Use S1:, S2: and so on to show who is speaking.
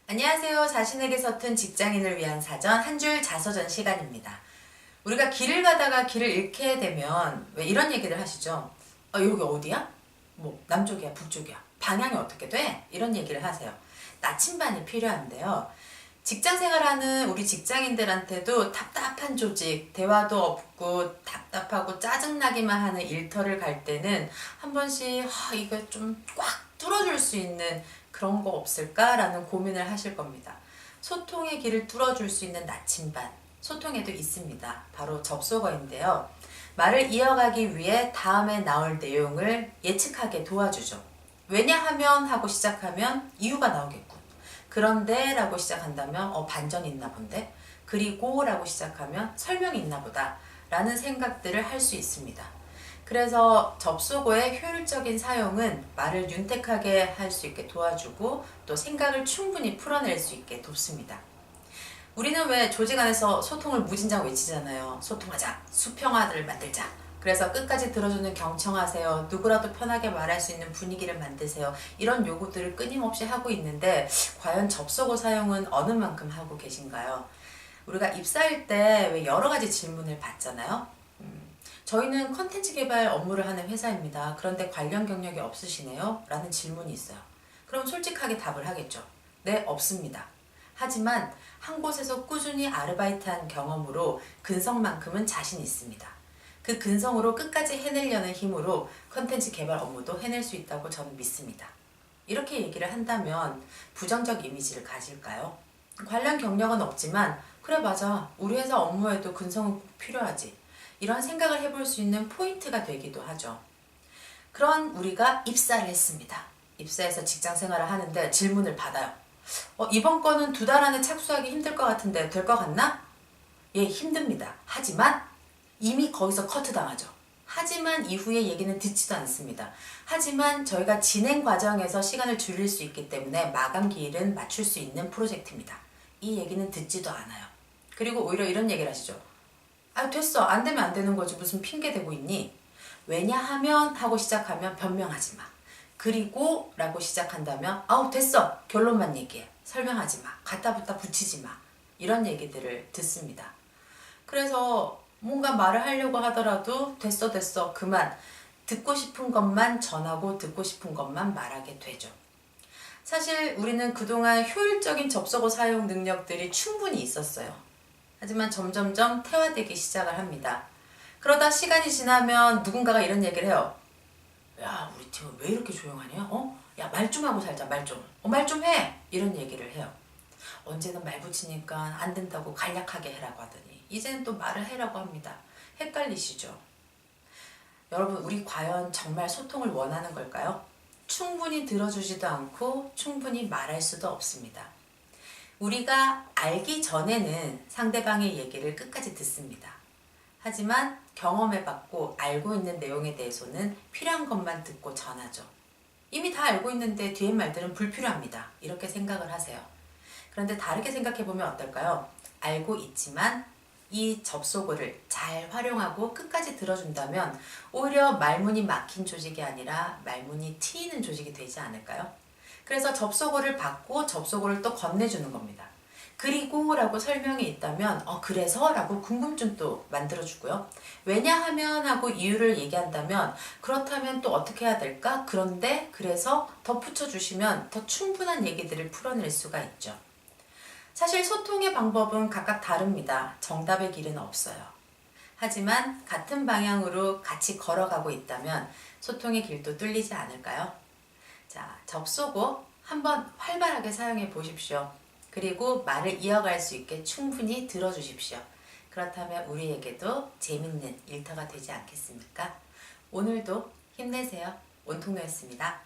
S1: 안녕하세요. 자신에게 서툰 직장인을 위한 사전 한 줄 자서전 시간입니다. 우리가 길을 가다가 길을 잃게 되면 왜 이런 얘기를 하시죠? 여기 어디야? 뭐 남쪽이야, 북쪽이야. 방향이 어떻게 돼? 이런 얘기를 하세요. 나침반이 필요한데요. 직장 생활하는 우리 직장인들한테도 답답한 조직, 대화도 없고 답답하고 짜증나기만 하는 일터를 갈 때는 한 번씩 이거 좀 꽉 뚫어줄 수 있는 그런 거 없을까라는 고민을 하실 겁니다. 소통의 길을 뚫어줄 수 있는 나침반, 소통에도 있습니다. 바로 접속어인데요. 말을 이어가기 위해 다음에 나올 내용을 예측하게 도와주죠. 왜냐하면 하고 시작하면 이유가 나오겠군. 그런데 라고 시작한다면 반전이 있나 본데. 그리고 라고 시작하면 설명이 있나 보다 라는 생각들을 할 수 있습니다. 그래서 접속어의 효율적인 사용은 말을 윤택하게 할 수 있게 도와주고 또 생각을 충분히 풀어낼 수 있게 돕습니다. 우리는 왜 조직 안에서 소통을 무진장 외치잖아요. 소통하자, 수평화를 만들자. 그래서 끝까지 들어주는 경청하세요. 누구라도 편하게 말할 수 있는 분위기를 만드세요. 이런 요구들을 끊임없이 하고 있는데 과연 접속어 사용은 어느 만큼 하고 계신가요? 우리가 입사할 때 왜 여러 가지 질문을 받잖아요. 저희는 컨텐츠 개발 업무를 하는 회사입니다. 그런데 관련 경력이 없으시네요? 라는 질문이 있어요. 그럼 솔직하게 답을 하겠죠. 네, 없습니다. 하지만 한 곳에서 꾸준히 아르바이트한 경험으로 근성만큼은 자신 있습니다. 그 근성으로 끝까지 해내려는 힘으로 컨텐츠 개발 업무도 해낼 수 있다고 저는 믿습니다. 이렇게 얘기를 한다면 부정적 이미지를 가질까요? 관련 경력은 없지만 그래 맞아, 우리 회사 업무에도 근성은 꼭 필요하지. 이런 생각을 해볼 수 있는 포인트가 되기도 하죠. 그런 우리가 입사를 했습니다. 입사해서 직장 생활을 하는데 질문을 받아요. 이번 거는 2달 안에 착수하기 힘들 것 같은데 될 것 같나? 예, 힘듭니다. 하지만 이미 거기서 커트 당하죠. 하지만 이후의 얘기는 듣지도 않습니다. 하지만 저희가 진행 과정에서 시간을 줄일 수 있기 때문에 마감 기일은 맞출 수 있는 프로젝트입니다. 이 얘기는 듣지도 않아요. 그리고 오히려 이런 얘기를 하시죠. 됐어. 안 되면 안 되는 거지. 무슨 핑계 대고 있니? 왜냐하면 하고 시작하면 변명하지 마. 그리고 라고 시작한다면 됐어. 결론만 얘기해. 설명하지 마. 갖다 붙다 붙이지 마. 이런 얘기들을 듣습니다. 그래서 뭔가 말을 하려고 하더라도 됐어 그만. 듣고 싶은 것만 전하고 듣고 싶은 것만 말하게 되죠. 사실 우리는 그동안 효율적인 접속어 사용 능력들이 충분히 있었어요. 하지만 점점점 퇴화되기 시작을 합니다. 그러다 시간이 지나면 누군가가 이런 얘기를 해요. 야, 우리 팀은 왜 이렇게 조용하냐? 야, 말 좀 하고 살자, 말 좀. 말 좀 해! 이런 얘기를 해요. 언제는 말 붙이니까 안 된다고 간략하게 해라고 하더니 이제는 또 말을 해라고 합니다. 헷갈리시죠? 여러분, 우리 과연 정말 소통을 원하는 걸까요? 충분히 들어주지도 않고 충분히 말할 수도 없습니다. 우리가 알기 전에는 상대방의 얘기를 끝까지 듣습니다. 하지만 경험해봤고 알고 있는 내용에 대해서는 필요한 것만 듣고 전하죠. 이미 다 알고 있는데 뒤에 말들은 불필요합니다. 이렇게 생각을 하세요. 그런데 다르게 생각해보면 어떨까요? 알고 있지만 이 접속어를 잘 활용하고 끝까지 들어준다면 오히려 말문이 막힌 조직이 아니라 말문이 트이는 조직이 되지 않을까요? 그래서 접속어를 받고 접속어를 또 건네주는 겁니다. 그리고 라고 설명이 있다면 그래서 라고 궁금증도 만들어주고요. 왜냐하면 하고 이유를 얘기한다면 그렇다면 또 어떻게 해야 될까? 그런데 그래서 덧붙여 주시면 더 충분한 얘기들을 풀어낼 수가 있죠. 사실 소통의 방법은 각각 다릅니다. 정답의 길은 없어요. 하지만 같은 방향으로 같이 걸어가고 있다면 소통의 길도 뚫리지 않을까요? 자, 접속어 한번 활발하게 사용해 보십시오. 그리고 말을 이어갈 수 있게 충분히 들어주십시오. 그렇다면 우리에게도 재밌는 일터가 되지 않겠습니까? 오늘도 힘내세요. 온통노였습니다.